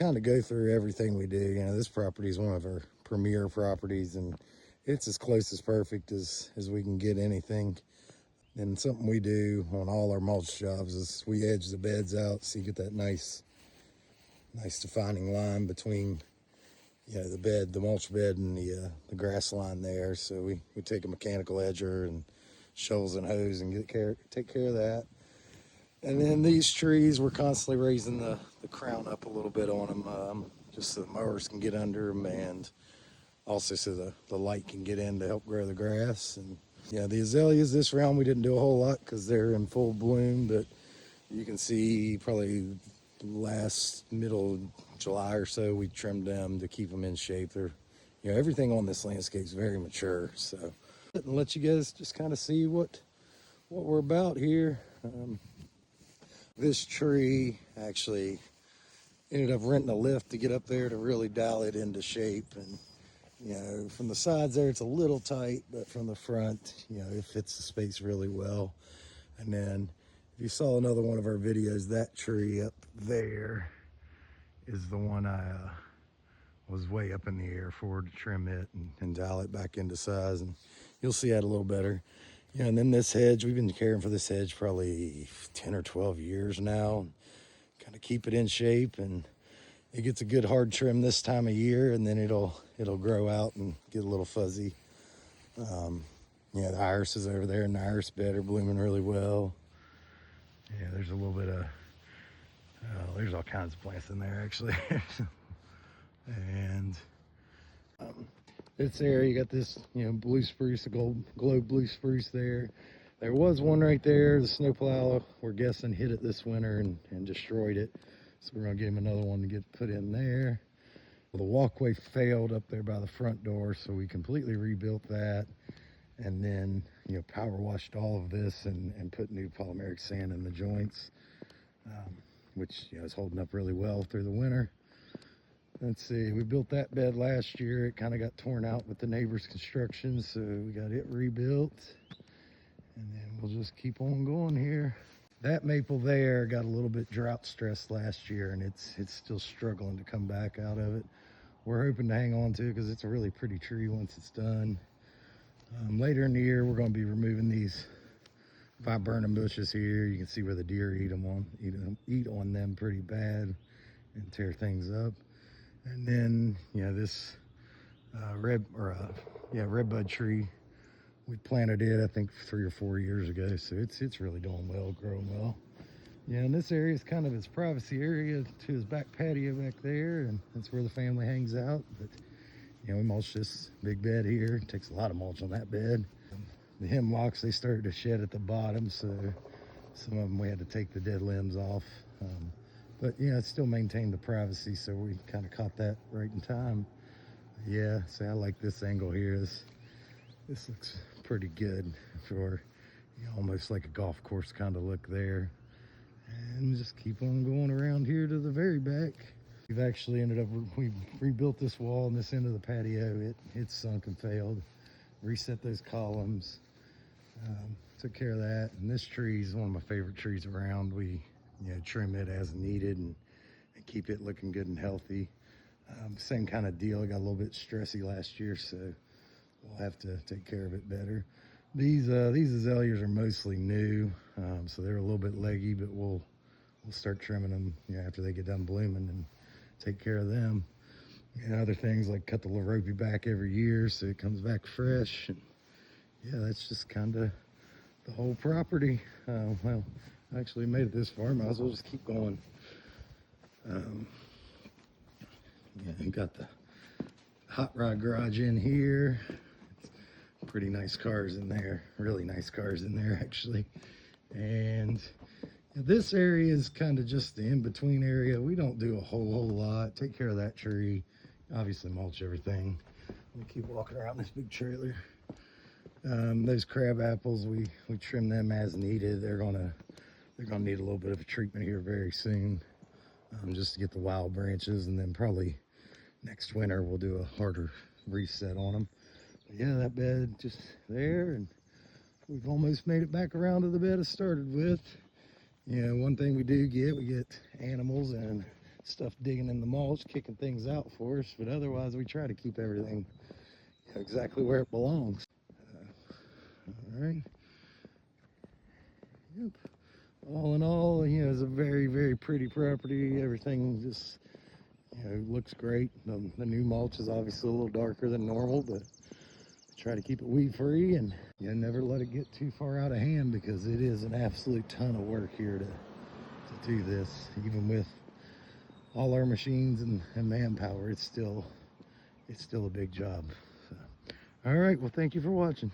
Kind of go through everything we do. You know, this property is one of our premier properties, and it's as close as perfect as we can get anything. And something we do on all our mulch jobs is we edge the beds out so you get that nice defining line between, you know, the bed, the mulch bed, and the grass line there. So we take a mechanical edger and shovels and hose and take care of that. And then these trees, we're constantly raising the crown up a little bit on them, just so the mowers can get under them, and also so the light can get in to help grow the grass. And yeah, the azaleas this round we didn't do a whole lot because they're in full bloom, but you can see probably last middle July or so we trimmed them to keep them in shape. They're, you know, everything on this landscape is very mature. So and let you guys just kind of see what we're about here. This tree actually ended up renting a lift to get up there to really dial it into shape. And, you know, from the sides there, it's a little tight, but from the front, you know, it fits the space really well. And then if you saw another one of our videos, that tree up there is the one I was way up in the air for to trim it and dial it back into size. And you'll see that a little better. Yeah, and then this hedge, we've been caring for this hedge probably 10 or 12 years now. Kind of keep it in shape, and it gets a good hard trim this time of year, and then it'll grow out and get a little fuzzy. Yeah, the irises over there in the iris bed are blooming really well. Yeah, there's a little bit of, there's all kinds of plants in there actually. And this area, you got this, you know, blue spruce, a globe blue spruce there. There was one right there. The snowplow, we're guessing, hit it this winter and destroyed it. So we're gonna give him another one to get put in there. Well, the walkway failed up there by the front door, so we completely rebuilt that. And then, you know, power washed all of this and put new polymeric sand in the joints, which, you know, is holding up really well through the winter. Let's see, we built that bed last year. It kind of got torn out with the neighbor's construction, so we got it rebuilt. And then we'll just keep on going here. That maple there got a little bit drought stressed last year, and it's still struggling to come back out of it. We're hoping to hang on to it because it's a really pretty tree once it's done. Later in the year, we're going to be removing these viburnum bushes here. You can see where the deer eat on them pretty bad and tear things up. And then, you know, this redbud tree, we planted it, I think 3 or 4 years ago. So it's really doing well, growing well. Yeah, and this area is kind of his privacy area to his back patio back there, and that's where the family hangs out. But, you know, we mulch this big bed here. It takes a lot of mulch on that bed. The hemlocks, they started to shed at the bottom, so some of them we had to take the dead limbs off. But yeah, it still maintained the privacy, so we kind of caught that right in time. Yeah, so I like this angle here. This looks pretty good for, you know, almost like a golf course kind of look there. And just keep on going around here to the very back. We've actually we rebuilt this wall and this end of the patio. It sunk and failed. Reset those columns. Took care of that. And this tree is one of my favorite trees around. We, you know, trim it as needed and keep it looking good and healthy. Same kind of deal. I got a little bit stressy last year, so we'll have to take care of it better. These azaleas are mostly new, so they're a little bit leggy, but we'll start trimming them, you know, after they get done blooming and take care of them. And other things like cut the lorope back every year so it comes back fresh. And yeah, that's just kind of the whole property. Well, I actually made it this far. Might as well just keep going. Yeah, you got the hot rod garage in here. Pretty nice cars in there. Really nice cars in there, actually. And this area is kind of just the in-between area. We don't do a whole lot. Take care of that tree. Obviously mulch everything. We keep walking around this big trailer. Those crab apples, we trim them as needed. They're gonna need a little bit of a treatment here very soon, just to get the wild branches, and then probably next winter we'll do a harder reset on them. But yeah, that bed just there, and we've almost made it back around to the bed I started with. You know, one thing we get animals, and stuff digging in the mulch, kicking things out for us, but otherwise we try to keep everything exactly where it belongs. All right. Yep. All in all, it's a very, very pretty property. Everything just, looks great. The new mulch is obviously a little darker than normal, but try to keep it weed free, and never let it get too far out of hand, because it is an absolute ton of work here to do this. Even with all our machines and manpower, it's still a big job. So, all right, well, thank you for watching.